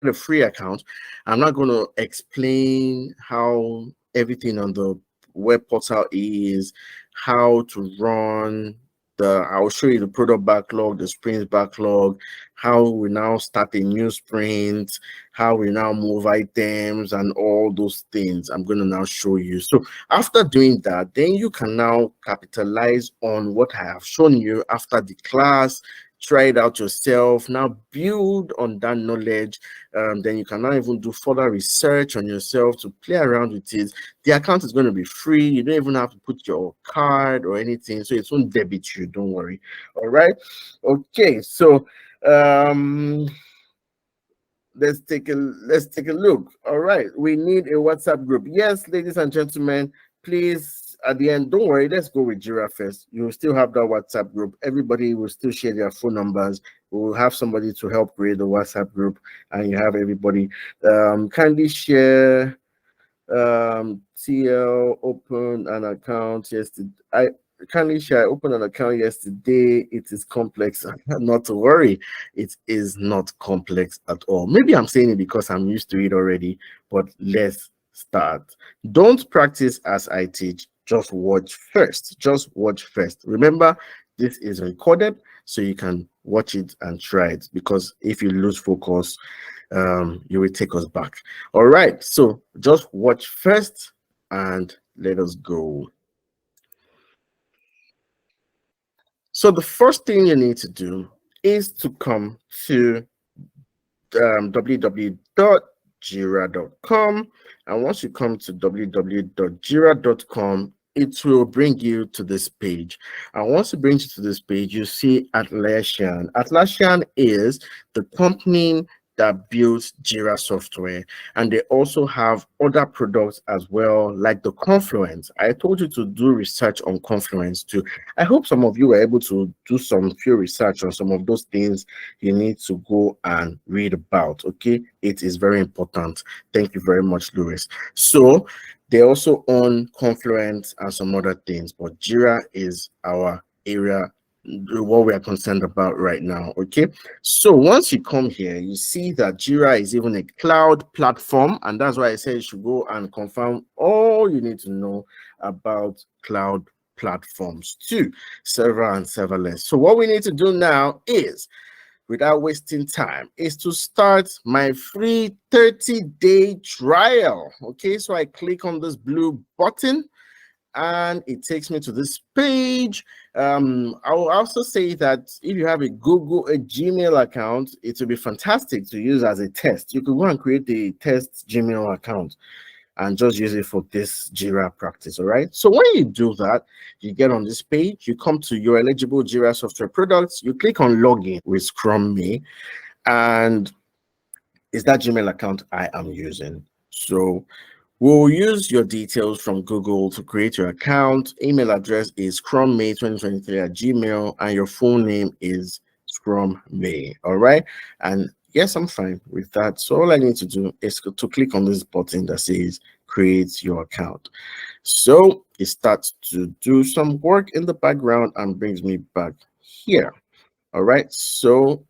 a free account. I'm not going to explain how everything on the web portal is, how to run the, I'll show you the product backlog, the sprint backlog, how we now start a new sprint, how we now move items, and all those things I'm going to now show you. So after doing that, then you can now capitalize on what I have shown you after the class. Try it out yourself, now build on that knowledge. Then you can now even do further research on yourself to play around with it. The account is going to be free. You don't even have to put your card or anything, so it won't debit you, don't worry. All right, okay, so let's take a look. All right, we need a WhatsApp group. Yes, ladies and gentlemen, please, at the end, don't worry, let's go with JIRA first. You will still have that WhatsApp group. Everybody will still share their phone numbers. We will have somebody to help create the WhatsApp group, and you have everybody. Kindly share. TL opened an account yesterday. I kindly share. I opened an account yesterday. It is complex. Not to worry, it is not complex at all. Maybe I'm saying it because I'm used to it already, but let's start. Don't practice as I teach. Just watch first. Just watch first. Remember, this is recorded, so you can watch it and try it, because if you lose focus, you will take us back. All right, so just watch first and let us go. So the first thing you need to do is to come to www.jira.com, and once you come to www.jira.com, it will bring you to this page. And once it brings you to this page, you see Atlassian. Atlassian is the company that builds JIRA software, and they also have other products as well, like the Confluence. I told you to do research on Confluence too. I hope some of you were able to do some few research on some of those things you need to go and read about. Okay, it is very important. Thank you very much, Louis. So they also own Confluence and some other things, but JIRA is our area, what we are concerned about right now. Okay, so once you come here, you see that JIRA is even a cloud platform, and that's why I said you should go and confirm all you need to know about cloud platforms too, server and serverless. So what we need to do now is, without wasting time, is to start my free 30-day trial. Okay, so I click on this blue button and it takes me to this page. I'll also say that if you have a Gmail account, it will be fantastic to use as a test. You could go and create the test Gmail account and just use it for this JIRA practice. All right, so when you do that, you get on this page, you come to your eligible JIRA software products, you click on login with Scrum Me, and it's that Gmail account I am using. So we'll use your details from Google to create your account. Email address is scrummay2023@gmail, and your full name is Scrum May. All right. And yes, I'm fine with that. So all I need to do is to click on this button that says create your account. So it starts to do some work in the background and brings me back here. All right. So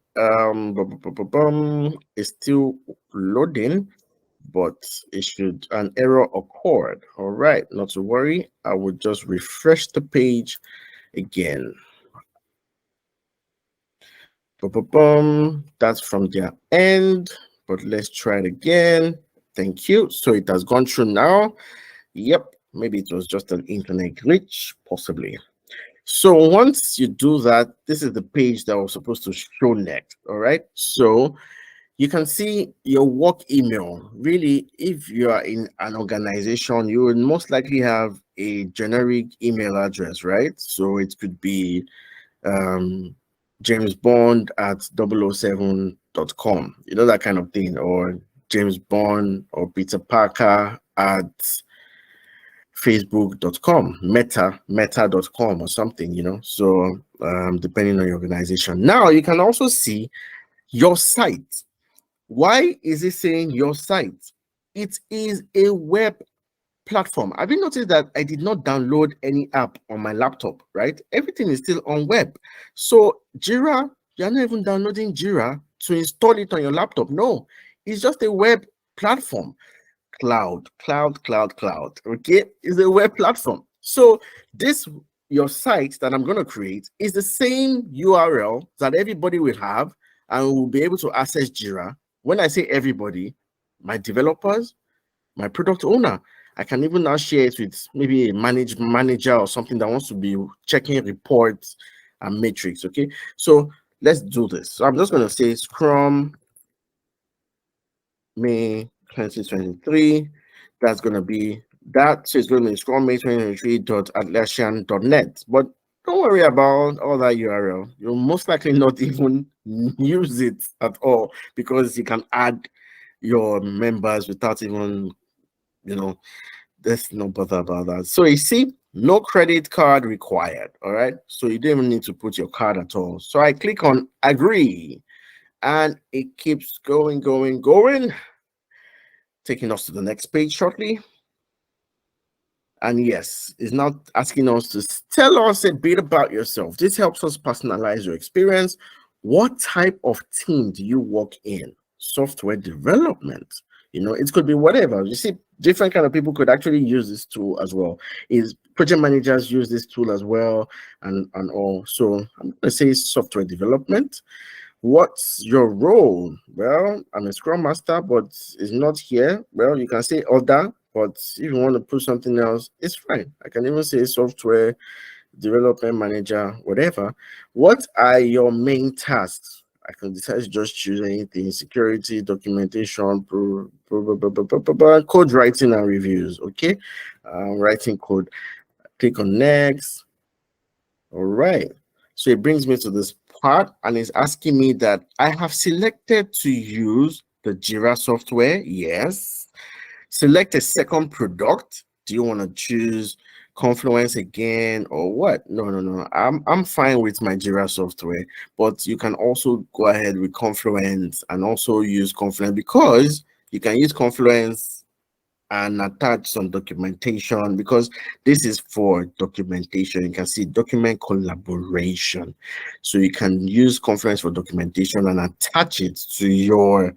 it's still loading, but it should, an error occurred. All right, not to worry, I will just refresh the page again. That's from their end, but let's try it again. Thank you. So it has gone through now. Yep, maybe it was just an internet glitch, possibly. So once you do that, this is the page that was supposed to show next. All right, so you can see your work email. Really, if you are in an organization, you will most likely have a generic email address, right? So it could be James Bond at 007.com, you know, that kind of thing, or James Bond or Peter Parker at facebook.com, meta.com or something, you know. So depending on your organization. Now you can also see your site. Why is it saying your site? It is a web platform. Have you noticed that I did not download any app on my laptop, right? Everything is still on web. So JIRA, you're not even downloading JIRA to install it on your laptop. No, It's just a web platform. Cloud. Okay, is a web platform. So this your site that I'm going to create is the same URL that everybody will have and will be able to access JIRA. When I say everybody, my developers, my product owner, I can even now share it with maybe a manager or something that wants to be checking reports and metrics. Okay, so let's do this. So I'm just going to say Scrum May 2023. That's going to be that. So it's going to be Scrum May 2023.atlassian.net. But don't worry about all that URL. You'll most likely not even use it at all because you can add your members without even, let's not bother about that. So you see, no credit card required. All right. So you don't even need to put your card at all. So I click on agree and it keeps going, taking us to the next page shortly. And yes, it's not asking us to tell us a bit about yourself. This helps us personalize your experience. What type of team do you work in? Software development. It could be whatever. You see, different kind of people could actually use this tool as well. Is project managers use this tool as well, and all. So I'm going to say software development. What's your role? Well, I'm a Scrum Master, but it's not here. Well, you can say other, but if you want to put something else, it's fine. I can even say software development manager, whatever. What are your main tasks? I can decide to just choose anything: security, documentation, code writing and reviews. Okay, writing code. Click on next. All right. So it brings me to this part and it's asking me that I have selected to use the JIRA software. Yes. Select a second product. Do you want to choose Confluence again or what? No. I'm fine with my JIRA software, but you can also go ahead with Confluence and also use Confluence because you can use Confluence and attach some documentation because this is for documentation. You can see document collaboration. So you can use Confluence for documentation and attach it to your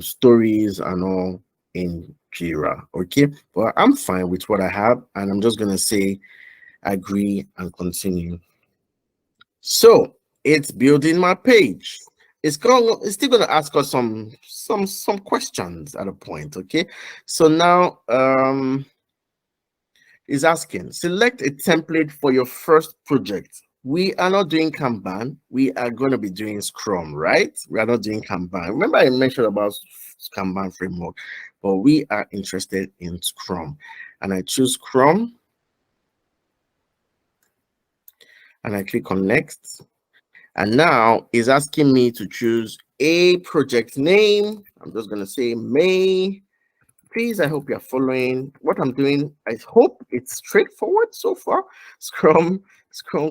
stories and all in JIRA. Okay, but I'm fine with what I have and I'm just going to say agree and continue. So it's building my page. It's still going to ask us some questions at a point. Okay, so now is asking select a template for your first project. We are not doing Kanban. We are going to be doing Scrum, right? We are not doing Kanban. Remember I mentioned about Kanban framework, but we are interested in Scrum. And I choose Scrum. And I click on next. And now it's asking me to choose a project name. I'm just going to say May. Please, I hope you're following what I'm doing. I hope it's straightforward so far. Scrum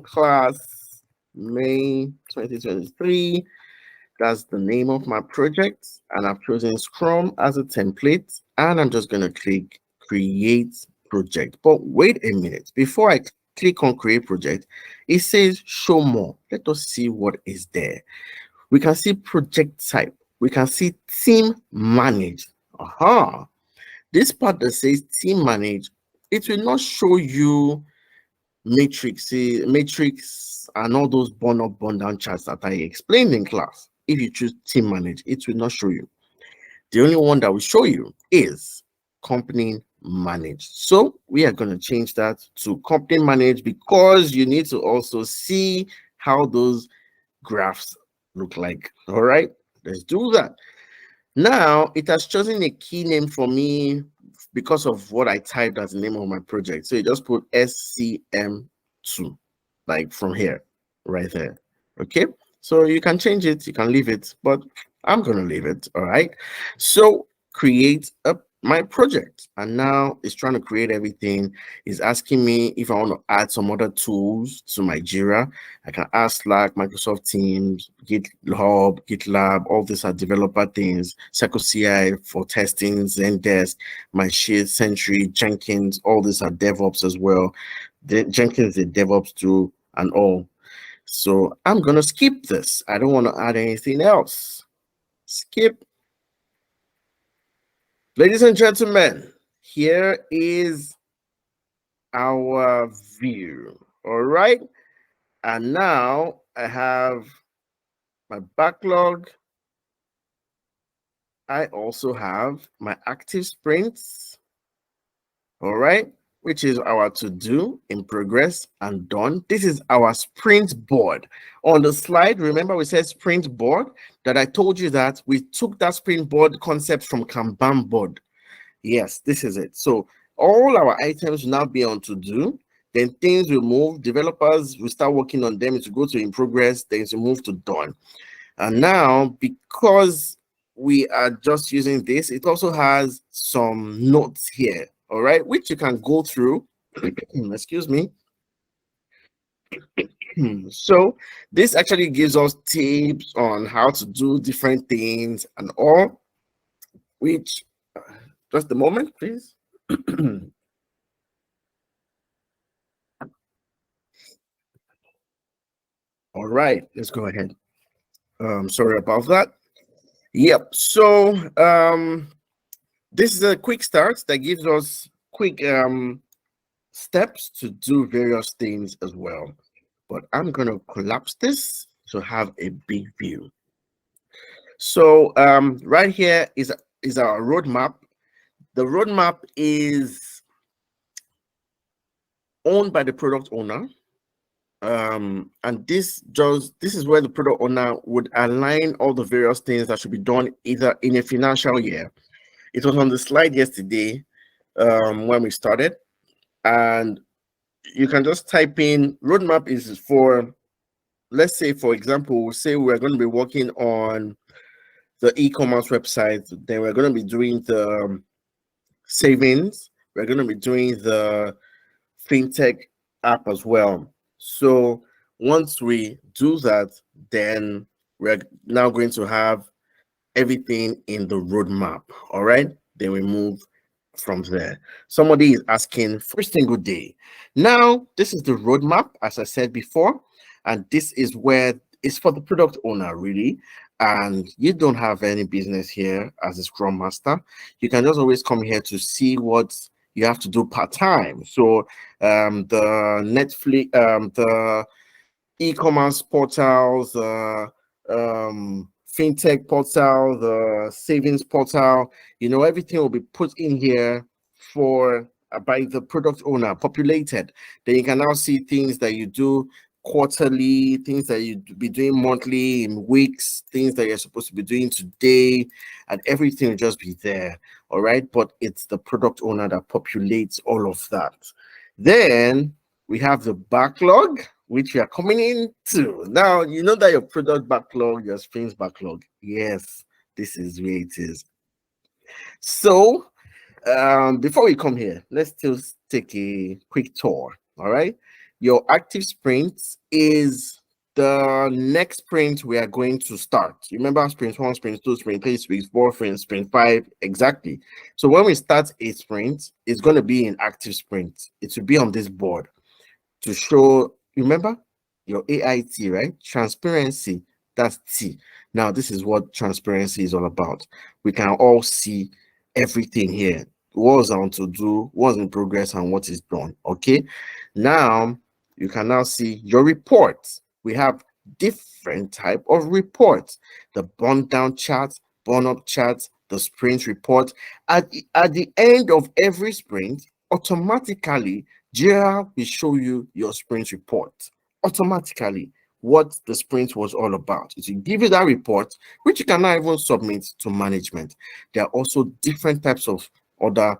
class, May 2023. That's the name of my project. And I've chosen Scrum as a template. And I'm just going to click create project. But wait a minute. Before I click on create project, it says show more. Let us see what is there. We can see project type. We can see team managed. Aha. This part that says team manage, it will not show you matrix and all those burn up, burn down charts that I explained in class. If you choose team manage, it will not show you. The only one that will show you is company manage. So we are going to change that to company manage because you need to also see how those graphs look like. All right, let's do that. Now it has chosen a key name for me because of what I typed as the name of my project. So you just put SCM2, like from here, right there. Okay, so you can change it, you can leave it, but I'm gonna leave it. All right. So create my project, and now it's trying to create everything. It's asking me if I want to add some other tools to my JIRA. I can add Slack, Microsoft Teams, GitHub, GitLab. All these are developer things. Circle CI for testing, Zendesk, my Share, Sentry, Jenkins. All these are DevOps as well. Jenkins is a DevOps tool and all. So I'm gonna skip this. I don't want to add anything else. Skip. Ladies and gentlemen, here is our view. All right. And now I have my backlog. I also have my active sprints. All right. Which is our to do, in progress, and done. This is our sprint board. On the slide, remember we said sprint board, that I told you that we took that sprint board concept from Kanban board. Yes, this is it. So all our items will now be on to do. Then things will move. Developers will start working on them. To go to in progress. Then to move to done. And now, because we are just using this, it also has some notes here. All right, which you can go through. Excuse me. So this actually gives us tips on how to do different things and all. Which, just a moment, please. All right, let's go ahead. Sorry about that. Yep. So this is a quick start that gives us quick steps to do various things as well. But I'm gonna collapse this to have a big view. So right here is our roadmap. The roadmap is owned by the product owner. And this is where the product owner would align all the various things that should be done either in a financial year. It was on the slide yesterday when we started, and you can just type in roadmap is for, let's say, for example, we'll say we're going to be working on the e-commerce website, then we're going to be doing the savings, we're going to be doing the fintech app as well. So once we do that, then we're now going to have everything in the roadmap. All right. Then we move from there. Somebody is asking first single day. Now, this is the roadmap, as I said before, and this is where it's for the product owner, really. And you don't have any business here as a Scrum Master. You can just always come here to see what you have to do part-time. So the Netflix, the e-commerce portals, fintech portal, the savings portal, everything will be put in here for by the product owner, populated. Then you can now see things that you do quarterly, things that you be doing monthly, in weeks, things that you're supposed to be doing today, and everything will just be there. All right, but it's the product owner that populates all of that. Then we have the backlog, which you are coming into. Now, you know that your product backlog, your sprints backlog. Yes, this is where it is. So, before we come here, let's just take a quick tour. All right. Your active sprint is the next sprint we are going to start. You remember sprint 1, sprint 2, sprint 3, sprint 4, sprint 5, exactly. So when we start a sprint, it's going to be an active sprint. It will be on this board to show, remember, your AIT, right? Transparency, that's T. Now, this is what transparency is all about. We can all see everything here. What's on to do, what's in progress, and what is done. Okay. Now, you can now see your reports. We have different type of reports. The burn down chart, burn up chart, the sprint report. At the end of every sprint, automatically, JIRA will show you your sprint report automatically, what the sprint was all about. It will give you that report, which you can now even submit to management. There are also different types of other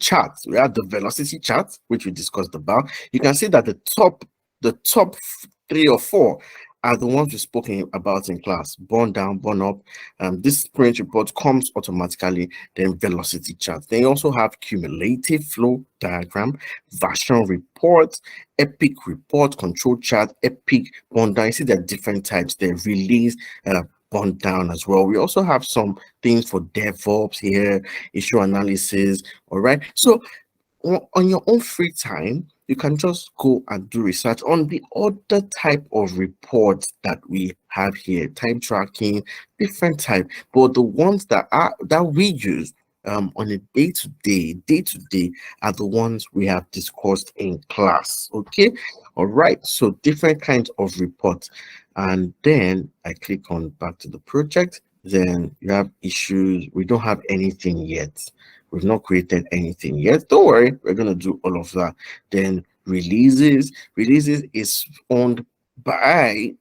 charts. We have the velocity chart, which we discussed about. You can see that the top 3 or 4 are the ones we've spoken about in class. Burn down, burn up. This sprint report comes automatically, then velocity chart. Then you also have cumulative flow diagram, version report, epic report, control chart, epic burn down. You see there are different types. They release burn down as well. We also have some things for DevOps here, issue analysis. All right. So on your own free time, you can just go and do research on the other type of reports that we have here, time tracking, different type, but the ones that we use on a day to day are the ones we have discussed in class. Okay, all right. So different kinds of reports, and then I click on back to the project. Then you have issues. We don't have anything yet. We've not created anything yet. Don't worry, we're gonna do all of that. Then releases. Releases is owned by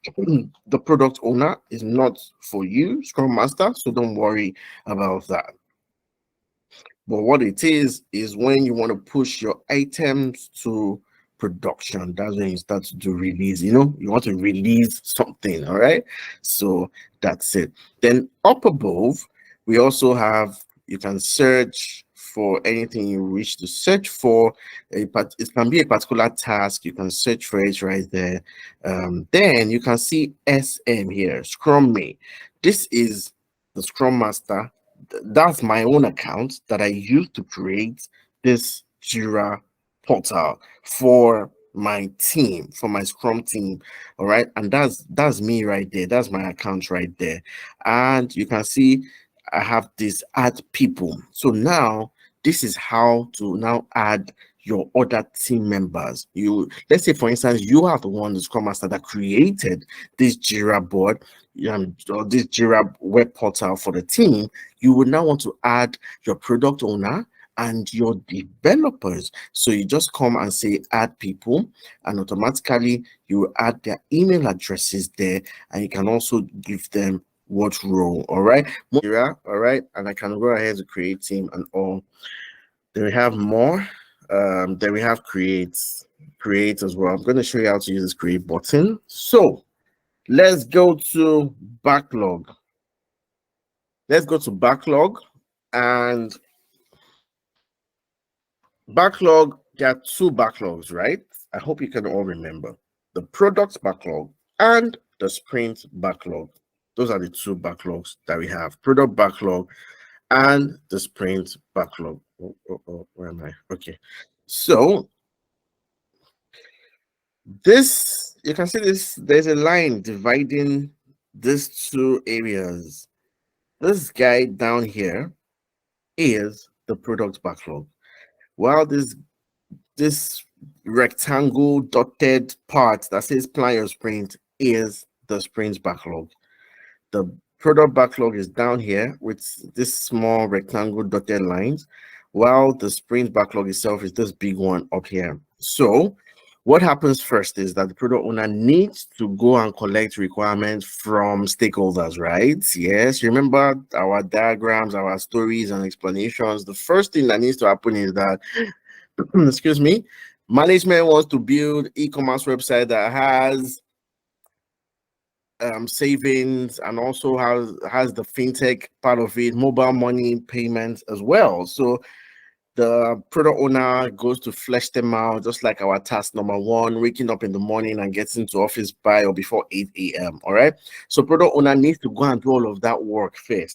the product owner, is not for you, Scrum Master. So don't worry about that. But what it is when you want to push your items to production, that's when you start to do release. You know, you want to release something, all right? So that's it. Then up above, we also have, you can search for anything you wish to search for. It can be a particular task. You can search for it right there. Then you can see SM here, Scrum Me. This is the Scrum Master. That's my own account that I used to create this JIRA portal for my team, for my Scrum team. All right, and that's me right there. That's my account right there. And you can see I have this add people. So now this is how to now add your other team members. You, let's say for instance, you are the one, the Scrum Master, that created this JIRA board, or this JIRA web portal for the team. You would now want to add your product owner and your developers. So you just come and say add people, and automatically you add their email addresses there, and you can also give them what role. All right, all right, and I can go ahead to create team and all. Then we have more. Then we have create as well. I'm going to show you how to use this create button. So let's go to backlog. Let's go to backlog, and backlog, there are two backlogs, right? I hope you can all remember the product backlog and the sprint backlog. Those are the two backlogs that we have: product backlog and the sprint backlog. Where am I? Okay. So this, you can see this, there's a line dividing these two areas. This guy down here is the product backlog, while this rectangle dotted part that says plan your sprint is the sprint backlog. The product backlog is down here with this small rectangle dotted lines, while the sprint backlog itself is this big one up here. So what happens first is that the product owner needs to go and collect requirements from stakeholders, right? Yes, remember our diagrams, our stories and explanations. The first thing that needs to happen is that excuse me, management wants to build e-commerce website that has savings and also has the fintech part of it, mobile money payments as well. So the product owner goes to flesh them out, just like our task number one, waking up in the morning and getting to office by or before 8 a.m. All right. So product owner needs to go and do all of that work first.